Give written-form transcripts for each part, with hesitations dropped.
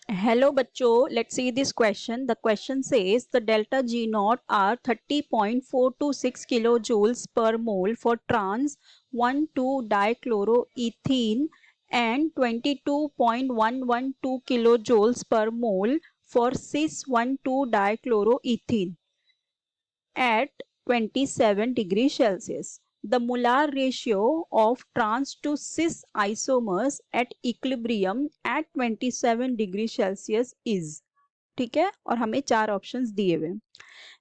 Hello बच्चों, let's see this question. The question says the delta G naught are 30.426 kilojoules per mole for trans 1,2-dichloroethene and 22.112 kilojoules per mole for cis 1,2-dichloroethene at 27 degrees Celsius. The molar ratio of trans to cis isomers at equilibrium at 27 degree Celsius is. ठीक है, और हमें चार options दिए हुए।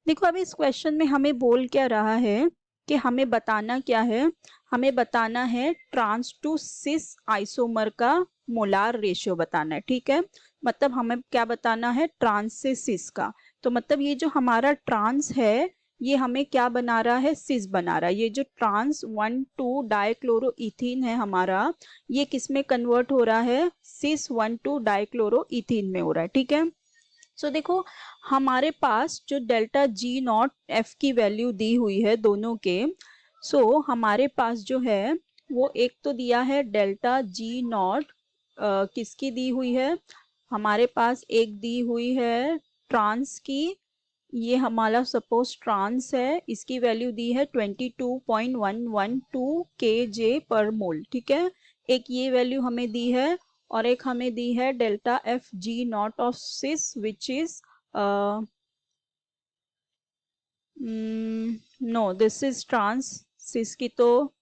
देखो अभी इस क्वेश्चन में हमें बोल क्या रहा है कि हमें बताना क्या है, हमें बताना है ट्रांस टू सिस आइसोमर का मोलार रेशियो बताना है। ठीक है, मतलब हमें क्या बताना है, ट्रांस से सिस का। तो मतलब ये जो हमारा ट्रांस है ये हमें क्या बना रहा है, सिस बना रहा है। ये जो ट्रांस 1,2-डाइक्लोरोइथीन है हमारा, ये किस में कन्वर्ट हो रहा है, सिस 1,2-डाइक्लोरोइथीन में हो रहा है। ठीक है, सो देखो हमारे पास जो डेल्टा जी नॉट एफ की वैल्यू दी हुई है दोनों के, सो हमारे पास जो है वो एक तो दिया है डेल्टा जी नॉट, किसकी दी हुई है, हमारे पास एक दी हुई है ट्रांस की। ये हमारा सपोज ट्रांस है, इसकी वैल्यू दी है 22.112 kJ पर मोल। ठीक है, एक ये वैल्यू हमें दी है और एक हमें दी है delta F G not of cis which is no this is trans. Cis की तो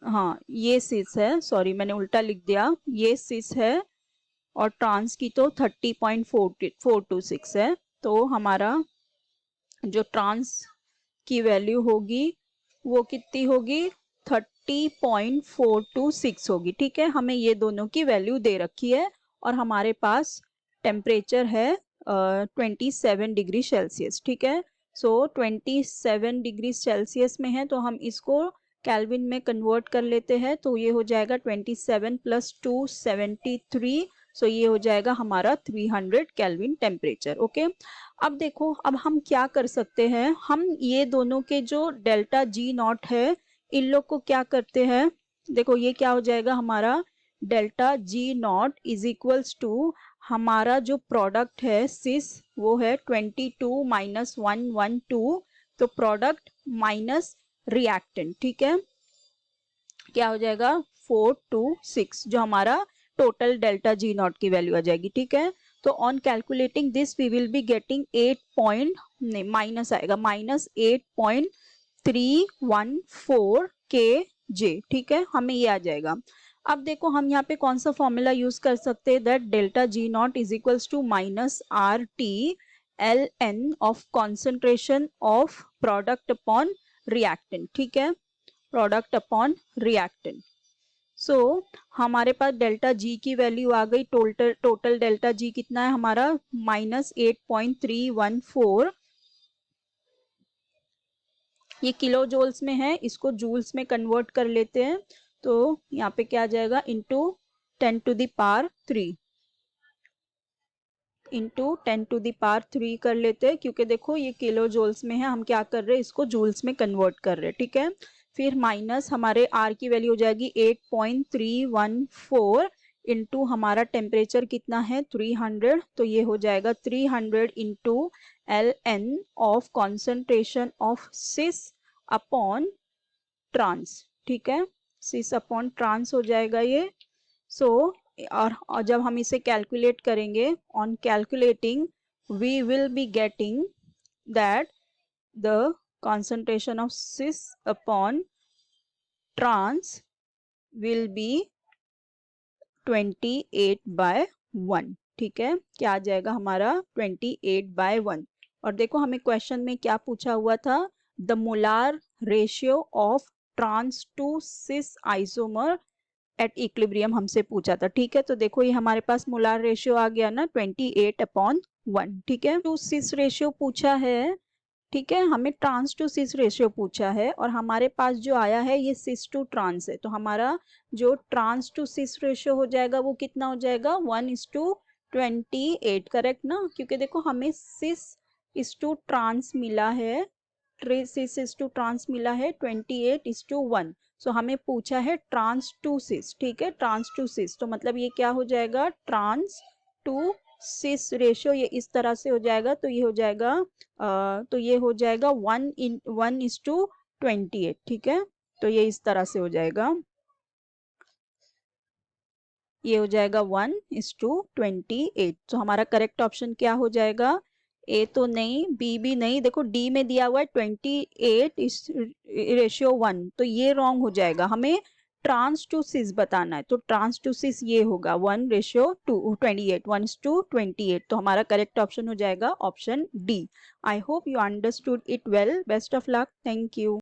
हाँ ये सिस है, सॉरी मैंने उल्टा लिख दिया, ये सिस है और ट्रांस की तो 30.426 है। तो हमारा जो ट्रांस की वैल्यू होगी वो कितनी होगी, 30.426 होगी। ठीक है, हमें ये दोनों की वैल्यू दे रखी है और हमारे पास टेम्परेचर है 27 डिग्री सेल्सियस। ठीक है, सो 27 डिग्री सेल्सियस में है तो हम इसको केल्विन में कन्वर्ट कर लेते हैं। तो ये हो जाएगा 27 + 2 73, सो ये हो जाएगा हमारा 300 केल्विन टेम्परेचर। ओके, अब देखो अब हम क्या कर सकते हैं, हम ये दोनों के जो डेल्टा जी नॉट है इन लोग को क्या करते हैं, देखो ये क्या हो जाएगा हमारा delta G nought is equals to हमारा जो प्रोडक्ट है सिस वो है 22 - 112, तो प्रोडक्ट माइनस रिएक्टेंट। ठीक है, क्या हो जाएगा 426 जो हमारा टोटल डेल्टा जी नॉट की वैल्यू आ जाएगी। ठीक है, तो on calculating this we will be getting 8 point नहीं माइनस आएगा -8.314 kJ। ठीक है, हमें ये आ जाएगा। अब देखो हम यहाँ पे कौन सा फॉर्मूला यूज कर सकते हैं, that delta G nought is equals to -RT LN of concentration of product upon reactant. ठीक है, प्रोडक्ट अपॉन रिएक्टेंट। सो हमारे पास डेल्टा जी की वैल्यू आ गई, टोटल डेल्टा जी कितना है हमारा -8.314, ये किलो जूल्स में है, इसको जूल्स में कन्वर्ट कर लेते हैं। तो यहाँ पे क्या आ जाएगा, इंटू 10⁻³ इंटू 10⁻³ कर लेते हैं, क्योंकि देखो ये किलो जूल्स में है, हम क्या कर रहे हैं इसको जूल्स में कन्वर्ट कर रहे हैं। ठीक है, फिर माइनस हमारे आर की वैल्यू हो जाएगी 8.314 इंटू हमारा टेम्परेचर कितना है 300, तो ये हो जाएगा 300 into LN of concentration of cis upon trans. ठीक है, सिस अपॉन ट्रांस हो जाएगा ये। सो और जब हम इसे कैलकुलेट करेंगे, on calculating we will be getting that the concentration of cis upon trans will be 28/1। ठीक है, क्या आ जाएगा हमारा 28/1। और देखो हमें क्वेश्चन में क्या पूछा हुआ था, the molar ratio of trans to cis isomer at equilibrium हमसे पूछा था। ठीक है, तो देखो ये हमारे पास मोलार रेशियो आ गया ना 28/1। ठीक है, टू सिस रेशियो पूछा है। ठीक है, हमें ट्रांस टू सिस रेशियो पूछा है और हमारे पास जो आया है ये सिस टू ट्रांस है, तो हमारा जो ट्रांस टू सिस रेशियो हो जाएगा वो कितना हो जाएगा 1:28, करेक्ट ना, क्योंकि देखो हमें सिस इस टू ट्रांस मिला है, सिस इस टू ट्रांस मिला है 28:1, सो हमें पूछा है ट्रांस टू सिस। ठीक है, ट्रांस टू सिस, तो मतलब ये क्या हो जाएगा ट्रांस टू सिस रेशियो ये इस तरह से हो जाएगा, तो ये हो जाएगा 1:28, ठीक है। तो ये इस तरह से हो जाएगा, ये हो जाएगा 1:28। तो हमारा करेक्ट ऑप्शन क्या हो जाएगा? ए तो नहीं, बी भी नहीं, देखो डी में दिया हुआ है 28:1, तो ये रॉन्ग हो जाएगा। हमें ट्रांस टू सिस बताना है, तो ट्रांस टू सिस ये होगा 1:28, 1:28। तो हमारा करेक्ट ऑप्शन हो जाएगा option D. I hope you understood it well. Best of luck. Thank you.